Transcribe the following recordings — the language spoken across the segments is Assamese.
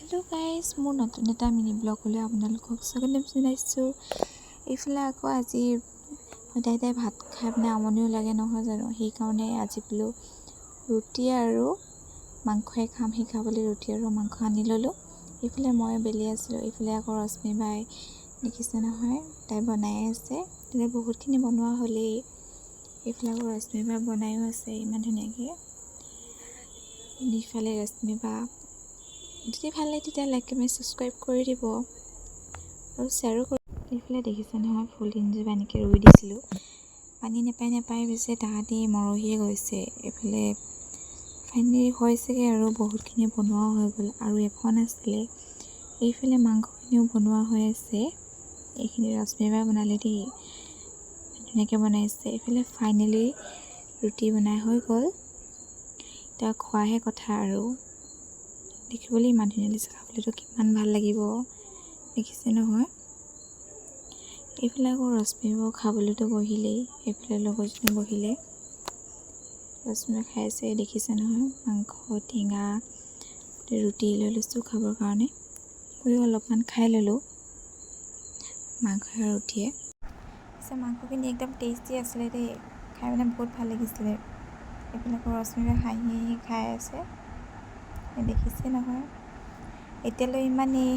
হেল্ল' গাইজ, মোৰ নতুন এটা মিনি ব্লগলৈ আপোনালোকক স্বাগতম জনাইছোঁ। এইফালে আকৌ আজি সদায় ভাত খাই পিনে আমনিও লাগে নহয় জানো, সেইকাৰণে আজি বোলো ৰুটি আৰু মাংসই খাম। সেই খাবলৈ ৰুটি আৰু মাংস আনি ল'লোঁ। এইফালে মই বেলি আছিলোঁ, এইফালে আকৌ ৰশ্মি বাই দেখিছে নহয়, তাই বনাই আছে। তাই বহুতখিনি বনোৱা হ'লেই। এইফালে আকৌ ৰশ্মি বা বনায়ো আছে ইমান ধুনীয়াকৈ। ইফালে ৰশ্মি বা যদি ভাল লাগে তেতিয়া লাইক কমেণ্ট ছাবস্ক্ৰাইব কৰি দিব আৰু শ্বেয়াৰো কৰি। এইফালে দেখিছে নহয়, ফুল তিনিজোপা এনেকৈ ৰুই দিছিলোঁ। পানী নেপাই পিছে তাহাঁতি মৰহিয়ে গৈছে। এইফালে ফাইনেলি হৈছেগৈ আৰু বহুতখিনি বনোৱাও হৈ গ'ল আৰু এখন আছিলে। এইফালে মাংসখিনিও বনোৱা হৈ আছে। এইখিনি ৰশ্মি বাই বনালে দেই, ধুনীয়াকৈ বনাইছে। এইফালে ফাইনেলি ৰুটি বনাই হৈ গ'ল। এতিয়া খোৱাহে কথা আৰু। দেখিবলৈ ইমান ধুনীয়া লাগিছে, খাবলৈতো কিমান ভাল লাগিব দেখিছে নহয়। এইফালে আকৌ ৰশ্মি বাও খাবলৈতো বহিলেই, এইফালে লগৰজনী বহিলে। ৰশ্মি খাই আছে দেখিছে নহয়, মাংস টেঙা ৰুটি লৈ লৈছোঁ খাবৰ কাৰণে। ময়ো অলপমান খাই ল'লোঁ মাংস আৰু ৰুটিয়ে। পিছে মাংসখিনি একদম টেষ্টি আছিলে দেই, খাই মানে বহুত ভাল লাগিছিলে। এইফালে আকৌ ৰশ্মি বাই হাঁহি খাই আছে, দেখিছে নহয়। এতিয়ালৈ ইমানেই,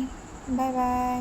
বাই বাই।